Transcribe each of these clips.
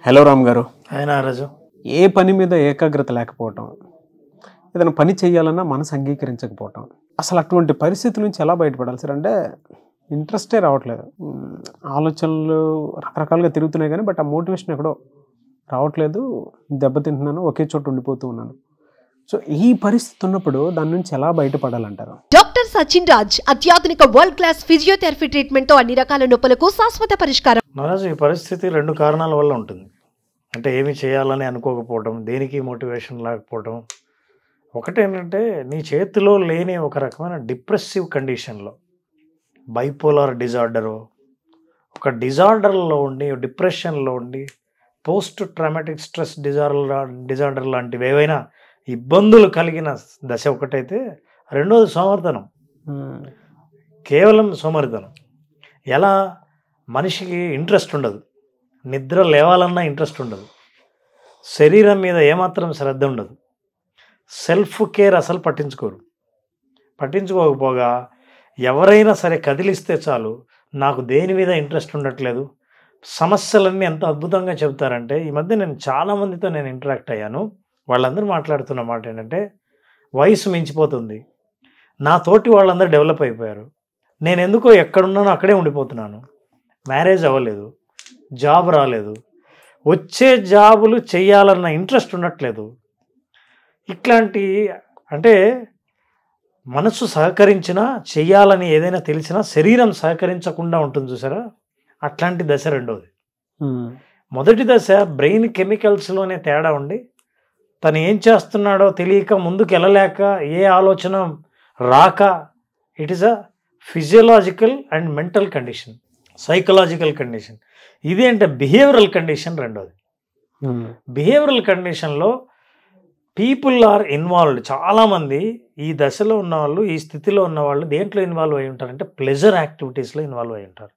Hello Ram గారు. ఆయన రాజు ఏ పని మీద ఏకాగ్రత లేకపోవటం, ఏదైనా పని చేయాలన్నా మనసు అంగీకరించకపోవటం, అసలు అటువంటి పరిస్థితి నుంచి ఎలా బయటపడాలి సార్? అంటే ఇంట్రెస్టే రావట్లేదు. ఆలోచనలు రకరకాలుగా తిరుగుతున్నాయి కానీ బట్ ఆ మోటివేషన్ ఎక్కడో రావట్లేదు. దెబ్బతింటున్నాను, ఒకే చోట ఉండిపోతూ ఉన్నాను. సో ఈ పరిస్థితి ఉన్నప్పుడు దాని నుంచి ఎలా బయటపడాలంటారు? డాక్టర్ సచిన్ రాజ్ అత్యాధునిక వరల్డ్ క్లాస్ ఫిజియోథెరపీ ట్రీట్మెంట్ తో అన్ని రకాల నొప్పులకు శాశ్వత పరిష్కారం. నరాజు, ఈ పరిస్థితి రెండు కారణాల వల్ల ఉంటుంది. అంటే ఏమి చేయాలని అనుకోకపోవడం, దేనికి మోటివేషన్ లేకపోవడం. ఒకటేంటంటే నీ చేతిలో లేని ఒక రకమైన డిప్రెసివ్ కండిషన్లో, బైపోలార్ డిజార్డరు, ఒక డిజార్డర్లో ఉండి, డిప్రెషన్లో ఉండి, పోస్ట్ ట్రామాటిక్ స్ట్రెస్ డిజార్డర్ లాంటివి ఏవైనా ఇబ్బందులు కలిగిన దశ ఒకటైతే, రెండోది సోమరితనం. కేవలం సోమరితనం. ఎలా మనిషికి ఇంట్రెస్ట్ ఉండదు, నిద్ర లేవాలన్నా ఇంట్రెస్ట్ ఉండదు, శరీరం మీద ఏమాత్రం శ్రద్ధ ఉండదు, సెల్ఫ్ కేర్ అసలు పట్టించుకోకపోగా ఎవరైనా సరే కదిలిస్తే చాలు నాకు దేని మీద ఇంట్రెస్ట్ ఉండట్లేదు. సమస్యలన్నీ ఎంత అద్భుతంగా చెబుతారంటే, ఈ మధ్య నేను చాలామందితో ఇంటరాక్ట్ అయ్యాను. వాళ్ళందరూ మాట్లాడుతున్న మాట ఏంటంటే, వయసు మించిపోతుంది, నా తోటి వాళ్ళందరూ డెవలప్ అయిపోయారు, నేను ఎందుకో ఎక్కడున్నానో అక్కడే ఉండిపోతున్నాను, మ్యారేజ్ అవ్వలేదు, జాబ్ రాలేదు, వచ్చే జాబులు చేయాలన్న ఇంట్రెస్ట్ ఉండట్లేదు. ఇట్లాంటి అంటే మనసు సహకరించినా, చెయ్యాలని ఏదైనా తెలిసినా శరీరం సహకరించకుండా ఉంటుంది చూసారా, అట్లాంటి దశ రెండోది. మొదటి దశ బ్రెయిన్ కెమికల్స్లోనే తేడా ఉండి తను ఏం చేస్తున్నాడో తెలియక, ముందుకు వెళ్ళలేక, ఏ ఆలోచన రాక, it is a physiological and mental condition, psychological condition. ఇది అంటే బిహేవియరల్ కండిషన్ రెండోది. బిహేవియరల్ కండిషన్లో పీపుల్ ఆర్ ఇన్వాల్వ్డ్. చాలామంది ఈ దశలో ఉన్నవాళ్ళు, ఈ స్థితిలో ఉన్నవాళ్ళు దేంట్లో ఇన్వాల్వ్ అయి ఉంటారంటే ప్లెజర్ యాక్టివిటీస్లో ఇన్వాల్వ్ అయి ఉంటారు.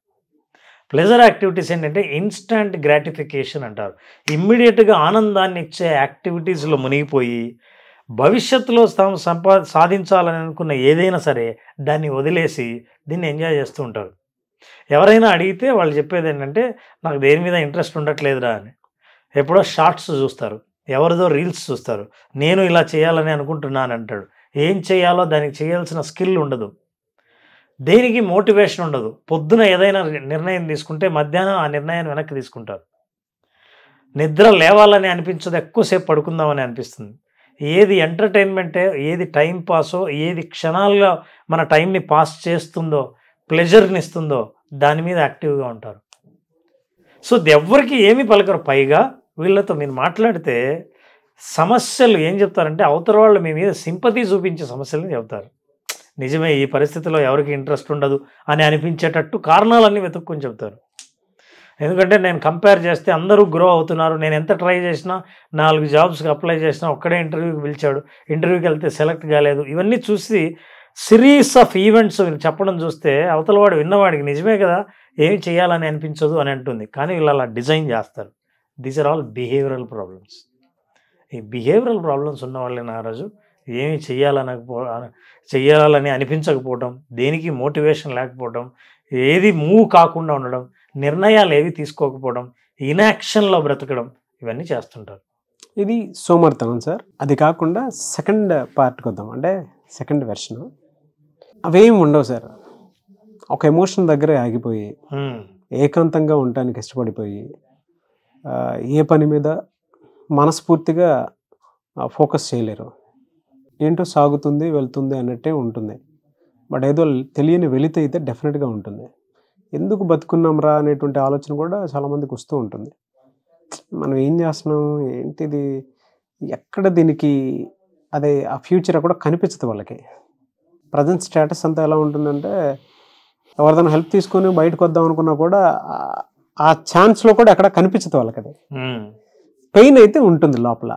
ప్లెజర్ యాక్టివిటీస్ ఏంటంటే ఇన్స్టంట్ గ్రాటిఫికేషన్ అంటారు. ఇమ్మీడియట్గా ఆనందాన్ని ఇచ్చే యాక్టివిటీస్లో మునిగిపోయి భవిష్యత్తులో సాధించాలని అనుకున్న ఏదైనా సరే దాన్ని వదిలేసి దీన్ని ఎంజాయ్ చేస్తూ ఉంటారు. ఎవరైనా అడిగితే వాళ్ళు చెప్పేది ఏంటంటే, నాకు దేని మీద ఇంట్రెస్ట్ ఉండట్లేదురా అని. ఎప్పుడో షార్ట్స్ చూస్తారు, ఎవరిదో రీల్స్ చూస్తారు, నేను ఇలా చేయాలని అనుకుంటున్నాను అంటాడు. ఏం చేయాలో దానికి చేయాల్సిన స్కిల్ ఉండదు, దేనికి మోటివేషన్ ఉండదు. పొద్దున ఏదైనా నిర్ణయం తీసుకుంటే మధ్యాహ్నం ఆ నిర్ణయాన్ని వెనక్కి తీసుకుంటారు. నిద్ర లేవాలని అనిపించదు, ఎక్కువసేపు పడుకుందామని అనిపిస్తుంది. ఏది ఎంటర్టైన్మెంటే, ఏది టైం పాసో, ఏది క్షణాల్లో మన టైంని పాస్ చేస్తుందో, ప్లెజర్ని ఇస్తుందో దాని మీద యాక్టివ్గా ఉంటారు. సో ఎవరికి ఏమీ పలకరు. పైగా వీళ్ళతో మీరు మాట్లాడితే సమస్యలు ఏం చెప్తారంటే, అవతల వాళ్ళు మీ మీద సింపతి చూపించే సమస్యలని చెప్తారు. నిజమే, ఈ పరిస్థితిలో ఎవరికి ఇంట్రెస్ట్ ఉండదు అని అనిపించేటట్టు కారణాలన్నీ వెతుక్కొని చెప్తారు. ఎందుకంటే నేను కంపేర్ చేస్తే అందరూ గ్రో అవుతున్నారు, నేను ఎంత ట్రై చేసినా, 4 జాబ్స్కి అప్లై చేసినా ఒక్కడే ఇంటర్వ్యూకి పిలిచాడు, ఇంటర్వ్యూకి వెళ్తే సెలెక్ట్ కాలేదు. ఇవన్నీ చూసి సిరీస్ ఆఫ్ ఈవెంట్స్ చెప్పడం చూస్తే అవతలవాడు విన్నవాడికి నిజమే కదా, ఏమి చేయాలని అనిపించదు అని అంటుంది. కానీ వీళ్ళు అలా డిజైన్ చేస్తారు. These are all behavioural problems. ఈ బిహేవియరల్ ప్రాబ్లమ్స్ ఉన్న వాళ్ళే నారాజు ఏమి చెయ్యాలని అనిపించకపోవడం, దేనికి మోటివేషన్ లేకపోవడం, ఏది మూవ్ కాకుండా ఉండడం, నిర్ణయాలు ఏవి తీసుకోకపోవడం, ఇన్యాక్షన్లో బ్రతకడం, ఇవన్నీ చేస్తుంటారు. ఇది సోమర్తనం సార్. అది కాకుండా సెకండ్ పార్ట్కి వద్దాం, అంటే సెకండ్ వెర్షన్. అవేమి ఉండవు సార్. ఒక ఎమోషన్ దగ్గరే ఆగిపోయి ఏకాంతంగా ఉండటానికి ఇష్టపడిపోయి ఏ పని మీద మనస్ఫూర్తిగా ఫోకస్ చేయలేరు. ఏంటో సాగుతుంది వెళ్తుంది అన్నట్టే ఉంటుంది. బట్ ఏదో తెలియని వెలితి అయితే డెఫినెట్గా ఉంటుంది. ఎందుకు బతుకున్నాం రా అనేటువంటి ఆలోచన కూడా చాలామందికి వస్తూ ఉంటుంది. మనం ఏం చేస్తున్నాం, ఏంటిది, ఎక్కడ దీనికి అదే ఆ ఫ్యూచర్ కూడా కనిపించదు వాళ్ళకి. ప్రజెంట్ స్టేటస్ అంతా ఎలా ఉంటుందంటే, ఎవరిదైనా హెల్ప్ తీసుకొని బయటకు వద్దాం అనుకున్నా కూడా ఆ ఛాన్స్లో కూడా ఎక్కడ కనిపించదు వాళ్ళకి. అది పెయిన్ అయితే ఉంటుంది లోపల.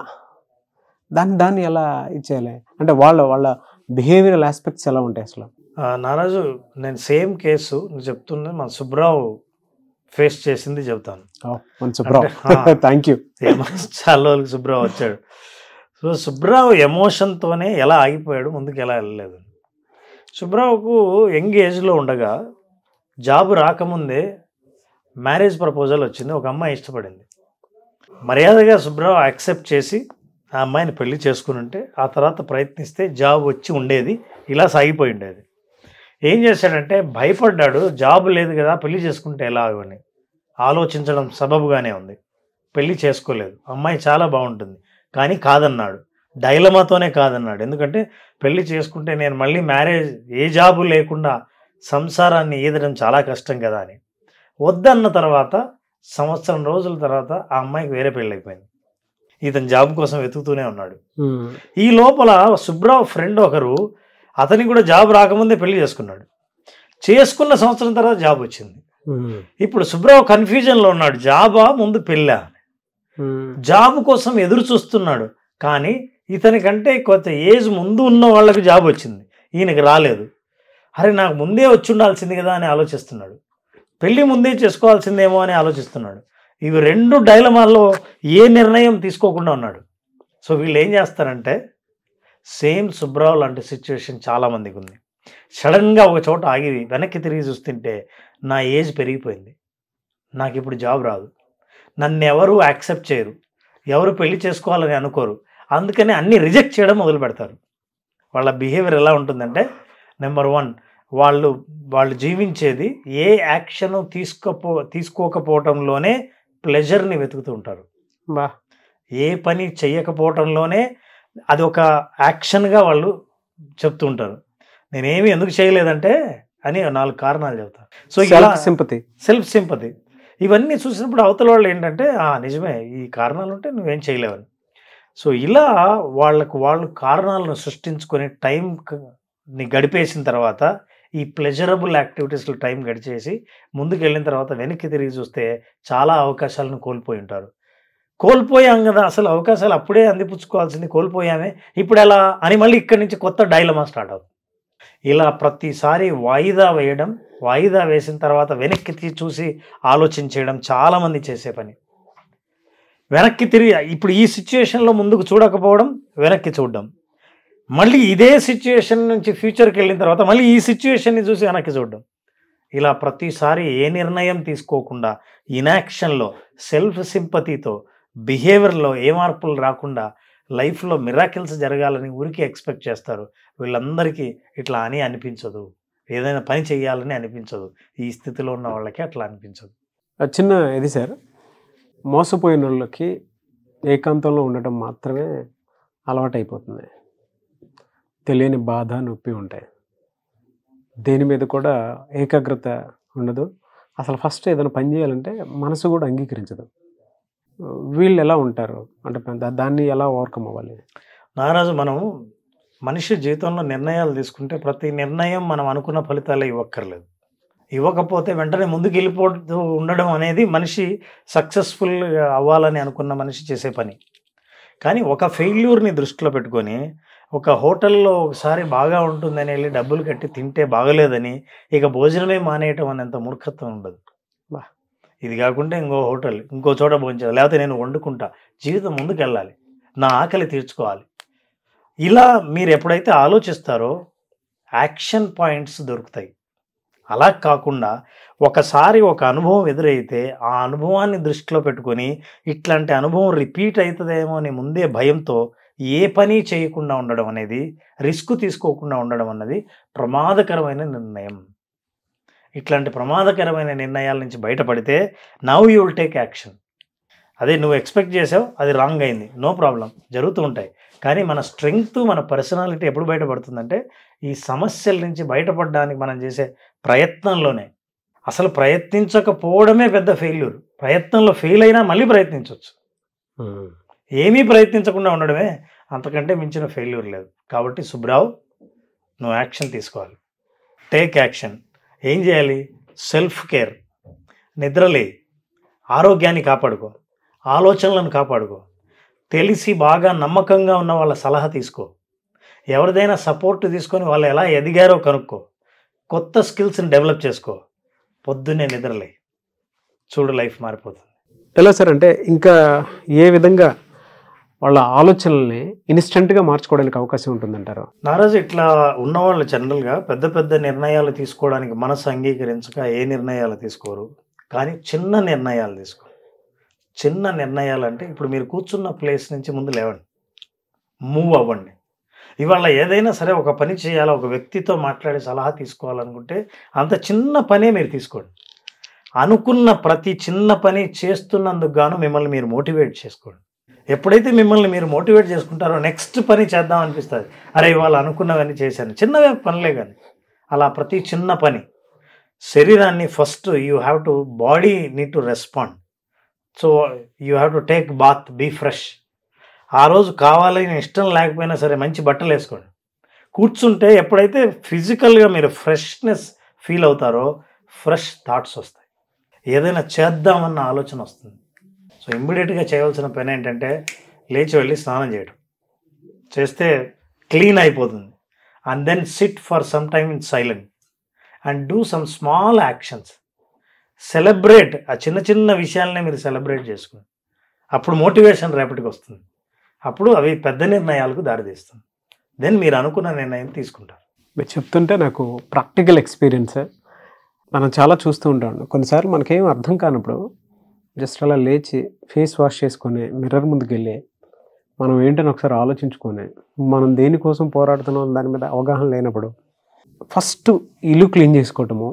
దాన్ని ఎలా ఇచ్చేయాలి అంటే వాళ్ళ బిహేవియరల్ ఆస్పెక్ట్స్ ఎలా ఉంటాయి అసలు? నారాజు, నేను సేమ్ కేసు నువ్వు చెప్తున్నా మన సుబ్రావ్ ఫేస్ చేసింది చెబుతాను. Thank you. చాలా రోజులకి సుబ్రావ్ వచ్చాడు. సో సుబ్రావ్ ఎమోషన్తోనే ఎలా ఆగిపోయాడు, ముందుకు ఎలా వెళ్ళలేదు. సుబ్రావ్కు యంగ్ ఏజ్లో ఉండగా జాబ్ రాకముందే మ్యారేజ్ ప్రపోజల్ వచ్చింది. ఒక అమ్మాయి ఇష్టపడింది. మర్యాదగా సుబ్రావ్ యాక్సెప్ట్ చేసి ఆ అమ్మాయిని పెళ్లి చేసుకుని ఉంటే ఆ తర్వాత ప్రయత్నిస్తే జాబ్ వచ్చి ఉండేది, ఇలా సాగిపోయి ఉండేది. ఏం చేశాడంటే భయపడ్డాడు, జాబ్ లేదు కదా పెళ్లి చేసుకుంటే ఎలా అని ఆలోచించడం సబబుగానే ఉంది. పెళ్లి చేసుకోలేదు. అమ్మాయి చాలా బాగుంటుంది కానీ కాదన్నాడు. డైలమాతోనే కాదన్నాడు. ఎందుకంటే పెళ్లి చేసుకుంటే నేను మళ్ళీ మ్యారేజ్ ఏ జాబు లేకుండా సంసారాన్ని ఈదడం చాలా కష్టం కదా అని వద్దన్న తర్వాత సంవత్సరం రోజుల తర్వాత ఆ అమ్మాయికి వేరే పెళ్ళి అయిపోయింది. ఇతను జాబ్ కోసం వెతుకుతూనే ఉన్నాడు. ఈ లోపల సుబ్రావ్ ఫ్రెండ్ ఒకరు అతనికి కూడా జాబ్ రాకముందే పెళ్లి చేసుకున్నాడు. చేసుకున్న సంవత్సరం తర్వాత జాబ్ వచ్చింది. ఇప్పుడు సుబ్రావ్ కన్ఫ్యూజన్లో ఉన్నాడు, జాబా ముందు పెళ్ళా అని. జాబ్ కోసం ఎదురు చూస్తున్నాడు కానీ ఇతనికంటే కొంత ఏజ్ ముందు ఉన్న వాళ్ళకి జాబ్ వచ్చింది, ఈయనకి రాలేదు. అరే నాకు ముందే వచ్చి ఉండాల్సింది కదా అని ఆలోచిస్తున్నాడు. పెళ్ళి ముందే చేసుకోవాల్సిందేమో అని ఆలోచిస్తున్నాడు. ఇవి రెండు డైలమాల్లో ఏ నిర్ణయం తీసుకోకుండా ఉన్నాడు. సో వీళ్ళు ఏం చేస్తారంటే సేమ్ సుబ్రావ్ లాంటి సిచ్యువేషన్ చాలామందికి ఉంది. సడన్గా ఒక చోట ఆగి వెనక్కి తిరిగి చూస్తుంటే నా ఏజ్ పెరిగిపోయింది, నాకు ఇప్పుడు జాబ్ రాదు, నన్ను ఎవరు యాక్సెప్ట్ చేయరు, ఎవరు పెళ్లి చేసుకోవాలని అనుకోరు, అందుకని అన్నీ రిజెక్ట్ చేయడం మొదలు పెడతారు. వాళ్ళ బిహేవియర్ ఎలా ఉంటుందంటే నెంబర్ 1 వాళ్ళు జీవించేది ఏ యాక్షన్ తీసుకోకపోవటంలోనే ప్లెజర్ని వెతుకుతూ ఉంటారు. ఏ పని చెయ్యకపోవటంలోనే అది ఒక యాక్షన్గా వాళ్ళు చెప్తూ ఉంటారు. నేనేమి ఎందుకు చేయలేదంటే అని 4 కారణాలు చెప్తారు. సో ఇలా సెల్ఫ్ సింపతి ఇవన్నీ చూసినప్పుడు అవతల వాళ్ళు ఏంటంటే నిజమే ఈ కారణాలు ఉంటే నువ్వేం చేయలేవని. సో ఇలా వాళ్ళు కారణాలను సృష్టించుకొని టైంని గడిపేసిన తర్వాత ఈ ప్లెజరబుల్ యాక్టివిటీస్లో టైం గడిచేసి ముందుకు వెళ్ళిన తర్వాత వెనక్కి తిరిగి చూస్తే చాలా అవకాశాలను కోల్పోయి ఉంటారు. కోల్పోయాం కదా, అసలు అవకాశాలు అప్పుడే అందిపుచ్చుకోవాల్సింది కోల్పోయామే, ఇప్పుడు ఎలా అని మళ్ళీ ఇక్కడి నుంచి కొత్త డైలమా స్టార్ట్ అవుతుంది. ఇలా ప్రతిసారి వాయిదా వేసిన తర్వాత వెనక్కి చూసి ఆలోచించడం చాలామంది చేసే పని. వెనక్కి తిరిగి ఇప్పుడు ఈ సిచ్యుయేషన్లో ముందుకు చూడకపోవడం, వెనక్కి చూడడం, మళ్ళీ ఇదే సిచ్యుయేషన్ నుంచి ఫ్యూచర్కి వెళ్ళిన తర్వాత మళ్ళీ ఈ సిచ్యుయేషన్ని చూసి వెనక్కి చూడడం. ఇలా ప్రతిసారి ఏ నిర్ణయం తీసుకోకుండా ఇన్యాక్షన్లో సెల్ఫ్ సింపతితో బిహేవియర్లో ఏ మార్పులు రాకుండా లైఫ్లో మిరాకిల్స్ జరగాలని ఊరికి ఎక్స్పెక్ట్ చేస్తారు. వీళ్ళందరికీ ఇట్లా అని అనిపించదు, ఏదైనా పని చేయాలని అనిపించదు. ఈ స్థితిలో ఉన్న వాళ్ళకి అట్లా అనిపించదు. చిన్న ఇది సార్, మోసపోయిన వాళ్ళకి ఏకాంతంలో ఉండటం మాత్రమే అలవాటైపోతుంది. తెలియని బాధ నొప్పి ఉంటాయి, దేని మీద కూడా ఏకాగ్రత ఉండదు. అసలు ఫస్ట్ ఏదైనా పని చేయాలంటే మనసు కూడా అంగీకరించదు. వీళ్ళు ఎలా ఉంటారు అంటే దాన్ని ఎలా ఓవర్కమ్ అవ్వాలి? నారాజు, మనం మనిషి జీవితంలో నిర్ణయాలు తీసుకుంటే ప్రతి నిర్ణయం మనం అనుకున్న ఫలితాలే ఇవ్వక్కర్లేదు. ఇవ్వకపోతే వెంటనే ముందుకు వెళ్ళిపోతూ ఉండడం అనేది మనిషి సక్సెస్ఫుల్ అవ్వాలని అనుకున్న మనిషి చేసే పని. కానీ ఒక ఫెయిల్యూర్ని దృష్టిలో పెట్టుకొని ఒక హోటల్లో ఒకసారి బాగా ఉంటుందని వెళ్ళి డబ్బులు కట్టి తింటే బాగలేదని ఇక భోజనమే మానేయటం అనేంత మూర్ఖత్వం ఉండదు. ఇది కాకుండా ఇంకో చోట భోంచాలి, లేకపోతే నేను వండుకుంటా, జీవితం ముందుకు వెళ్ళాలి, నా ఆకలి తీర్చుకోవాలి. ఇలా మీరు ఎప్పుడైతే ఆలోచిస్తారో యాక్షన్ పాయింట్స్ దొరుకుతాయి. అలా కాకుండా ఒకసారి ఒక అనుభవం ఎదురైతే ఆ అనుభవాన్ని దృష్టిలో పెట్టుకొని ఇట్లాంటి అనుభవం రిపీట్ అవుతుందేమో అని ముందే భయంతో ఏ పని చేయకుండా ఉండడం అనేది, రిస్క్ తీసుకోకుండా ఉండడం అన్నది ప్రమాదకరమైన నిర్ణయం. ఇట్లాంటి ప్రమాదకరమైన నిర్ణయాల నుంచి బయటపడితే now you will take action. అదే నువ్వు ఎక్స్పెక్ట్ చేసావు, అది రాంగ్ అయింది, నో ప్రాబ్లం, జరుగుతూ ఉంటాయి. కానీ మన స్ట్రెంగ్త్, మన పర్సనాలిటీ ఎప్పుడు బయటపడుతుందంటే ఈ సమస్యల నుంచి బయటపడడానికి మనం చేసే ప్రయత్నంలోనే. అసలు ప్రయత్నించకపోవడమే పెద్ద ఫెయిల్యూర్. ప్రయత్నంలో ఫెయిల్ అయినా మళ్ళీ ప్రయత్నించవచ్చు. ఏమీ ప్రయత్నించకుండా ఉండడమే అంతకంటే మించిన ఫెయిల్యూర్ లేదు. కాబట్టి సుబ్రావ్, నువ్వు యాక్షన్ తీసుకోవాలి, టేక్ యాక్షన్. ఏం చేయాలి? సెల్ఫ్ కేర్, నిద్రలే, ఆరోగ్యాన్ని కాపాడుకో, ఆలోచనలను కాపాడుకో, తెలిసి బాగా నమ్మకంగా ఉన్న వాళ్ళ సలహా తీసుకో, ఎవరిదైనా సపోర్ట్ తీసుకొని వాళ్ళు ఎలా ఎదిగారో కనుక్కో, కొత్త స్కిల్స్ని డెవలప్ చేసుకో, పొద్దున్నే నిద్రలే, చూడు లైఫ్ మారిపోతుంది. ఎలా సార్ అంటే ఇంకా ఏ విధంగా వాళ్ళ ఆలోచనల్ని ఇన్స్టెంట్గా మార్చుకోవడానికి అవకాశం ఉంటుందంటారు? నారాజు, ఇట్లా ఉన్నవాళ్ళు జనరల్గా పెద్ద పెద్ద నిర్ణయాలు తీసుకోవడానికి మనసు అంగీకరించక ఏ నిర్ణయాలు తీసుకోరు. కానీ చిన్న నిర్ణయాలు తీసుకో. చిన్న నిర్ణయాలు అంటే ఇప్పుడు మీరు కూర్చున్న ప్లేస్ నుంచి ముందు లేవండి, మూవ్ అవ్వండి. ఇవాళ ఏదైనా సరే ఒక పని చేయాలా, ఒక వ్యక్తితో మాట్లాడి సలహా తీసుకోవాలనుకుంటే అంత చిన్న పనే మీరు తీసుకోండి. అనుకున్న ప్రతి చిన్న పని చేస్తున్నందుకు గాను మిమ్మల్ని మీరు మోటివేట్ చేసుకోండి. ఎప్పుడైతే మిమ్మల్ని మీరు మోటివేట్ చేసుకుంటారో నెక్స్ట్ పని చేద్దాం అనిపిస్తుంది. అరే ఇవాళ అనుకున్నవన్నీ చేశాను, చిన్నవే పనులే కానీ అలా ప్రతి చిన్న పని. శరీరాన్ని first you have to, body need to respond. So you have to take bath, be fresh. ఆ రోజు కావాలని ఇష్టం లేకపోయినా సరే మంచి బట్టలు వేసుకోండి. కూర్చుంటే ఎప్పుడైతే ఫిజికల్గా మీరు ఫ్రెష్నెస్ ఫీల్ అవుతారో ఫ్రెష్ థాట్స్ వస్తాయి, ఏదైనా చేద్దామన్న ఆలోచన వస్తుంది. సో ఇమ్మీడియట్గా చేయవలసిన పని ఏంటంటే లేచి వెళ్ళి స్నానం చేయడం, చేస్తే క్లీన్ అయిపోతుంది. And then sit for some time in silent and do some small actions. Celebrate, ఆ చిన్న చిన్న విషయాలనే మీరు సెలబ్రేట్ చేసుకోండి. అప్పుడు మోటివేషన్ రేపటికి వస్తుంది. అప్పుడు అవి పెద్ద నిర్ణయాలకు దారితీస్తుంది. దెన్ మీరు అనుకున్న నిర్ణయం తీసుకుంటారు. మీరు చెప్తుంటే నాకు ప్రాక్టికల్ ఎక్స్పీరియన్స్ మనం చాలా చూస్తూ ఉంటాం. కొన్నిసార్లు మనకేం అర్థం కానప్పుడు జస్ట్ అలా లేచి ఫేస్ వాష్ చేసుకొని మిర్రర్ ముందుకు వెళ్ళి మనం ఏంటని ఒకసారి ఆలోచించుకొని మనం దేనికోసం పోరాడుతున్నాం దాని మీద అవగాహన లేనప్పుడు ఫస్ట్ ఇల్లు క్లీన్ చేసుకోవటము,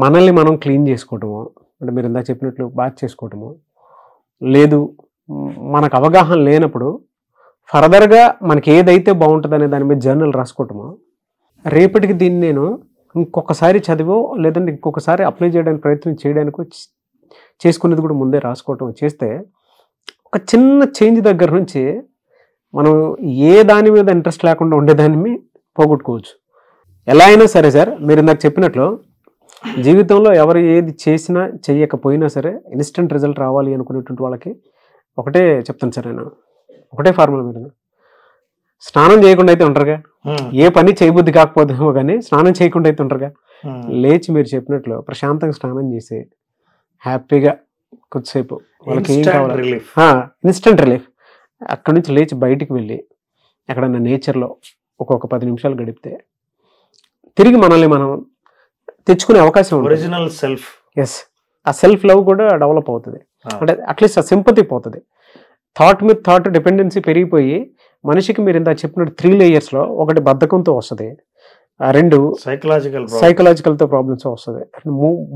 మనల్ని మనం క్లీన్ చేసుకోవటము, అంటే మీరు ఇందాక చెప్పినట్లు బాత్ చేసుకోవటము, లేదు మనకు అవగాహన లేనప్పుడు ఫర్దర్గా మనకి ఏదైతే బాగుంటుందనే దాని మీద జర్నల్ రాసుకోవటము, రేపటికి దీన్ని నేను ఇంకొకసారి చదివో లేదంటే ఇంకొకసారి అప్లై చేయడానికి ప్రయత్నం చేయడానికి చేసుకునేది కూడా ముందే రాసుకోవటం చేస్తే ఒక చిన్న చేంజ్ దగ్గర నుంచి మనం ఏ దాని మీద ఇంట్రెస్ట్ లేకుండా ఉండేదాన్ని పోగొట్టుకోవచ్చు. ఎలా అయినా సరే సార్, మీరు ఇందాక చెప్పినట్లు జీవితంలో ఎవరు ఏది చేసినా చెయ్యకపోయినా సరే ఇన్స్టెంట్ రిజల్ట్ రావాలి అనుకునేటువంటి వాళ్ళకి ఒకటే చెప్తాను సార్, నేను ఒకటే ఫార్ములా. మీరు స్నానం చేయకుండా అయితే ఉంటారుగా, ఏ పని చేయబుద్ధి కాకపోతేమో కానీ స్నానం చేయకుండా అయితే ఉంటారుగా, లేచి మీరు చెప్పినట్లు ప్రశాంతంగా స్నానం చేసి హ్యాపీగా కొద్దిసేపు వాళ్ళకి ఏం కావాలి ఇన్స్టెంట్ రిలీఫ్, అక్కడి నుంచి లేచి బయటికి వెళ్ళి ఎక్కడన్నా నేచర్లో ఒక్కొక్క 10 నిమిషాలు గడిపితే తిరిగి మనల్ని మనం తెచ్చుకునే అవకాశం ఉంది. ఒరిజినల్ సెల్ఫ్, ఎస్, ఆ సెల్ఫ్ లవ్ కూడా డెవలప్ అవుతుంది. అంటే అట్లీస్ట్ ఆ సింపతి పోతుంది. థాట్ మీద థాట్ డిపెండెన్సీ పెరిగిపోయి మనిషికి మీరు ఇంత చెప్పినట్టు 3 లేయర్స్లో ఒకటి బద్ధకంతో వస్తుంది, 2 సైకలాజికల్తో ప్రాబ్లమ్స్ వస్తుంది,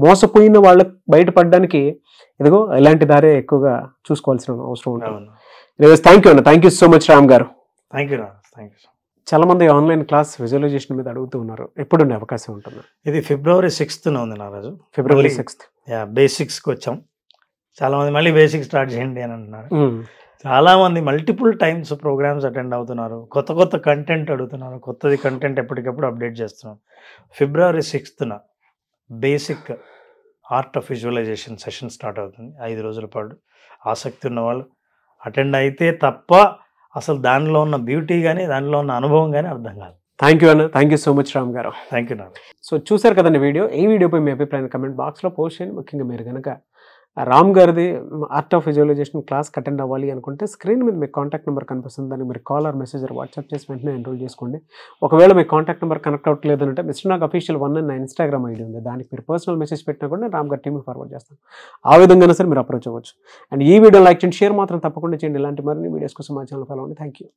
మోసపోయిన వాళ్ళకి బయటపడడానికి ఇదిగో ఇలాంటి దారే ఎక్కువగా చూసుకోవాల్సిన అవసరం ఉంటుంది. థ్యాంక్ యూ అన్న, thank you so much Ram garu. Thank you. చాలా మంది ఆన్లైన్ క్లాస్ విజువలైజేషన్ మీద అడుగుతూ ఉన్నారు, ఎప్పుడు ఉండే అవకాశం ఉంటుంది? ఇది February 6th ఉంది నారాజు. February 6th బేసిక్స్కి వచ్చాం. చాలా మంది మళ్ళీ బేసిక్స్ స్టార్ట్ చేయండి అని అంటున్నారు. చాలా మంది మల్టిపుల్ టైమ్స్ ప్రోగ్రామ్స్ అటెండ్ అవుతున్నారు, కొత్త కంటెంట్ అడుగుతున్నారు, కొత్తది కంటెంట్ ఎప్పటికప్పుడు అప్డేట్ చేస్తున్నాం. February 6th basic art of visualisation session start అవుతుంది. 5 రోజుల పాటు ఆసక్తి ఉన్న వాళ్ళు అటెండ్ అయితే తప్ప అసలు దానిలో ఉన్న బ్యూటీ కానీ దానిలో ఉన్న అనుభవం కానీ అర్థం కాదు. థ్యాంక్ యూ అన్న, thank you so much Ram garu. Thank you నాన్న. సో చూసారు కదండి వీడియో. ఈ వీడియోపై మీ అభిప్రాయాన్ని కమెంట్ బాక్స్లో పోస్ట్ చేయండి. ముఖ్యంగా మీరు కనుక రామ్ గారిది art of visualisation class attend అవ్వాలి అనుకుంటే స్క్రీన్ మీద మీకు కాంటాక్ట్ నెంబర్ కనిపిస్తుంది, దాన్ని మీరు కాల్ ఆర్ మెసేజ్ వాట్సాప్ చేసి వెంటనే ఎన్రోల్ చేసుకోండి. ఒకవేళ మీకు కాంటాక్ట్ నెంబర్ కనెక్ట్ అవ్వట్లేదు అంటే మిస్టర్ నాగ్ అఫీషియల్ 1 అని నా ఇన్స్టాగ్రామ్ ఐడి ఉంది, దానికి మీరు పర్సనల్ మెసేజ్ పెట్టినా కూడా నేను రామ్ గారి టీమ్కి ఫార్వర్డ్ చేస్తాను. ఆ విధంగానే సరే మీరు అప్రోచ్ అవ్వచ్చు. అండ్ ఈ వీడియో లైక్ చేయండి, షేర్ మాత్రం తప్పకుండా చేయండి. ఇలాంటి మరిన్ని వీడియోస్ కోసం మా ఛానల్ ఫాలో అవ్వండి. Thank you.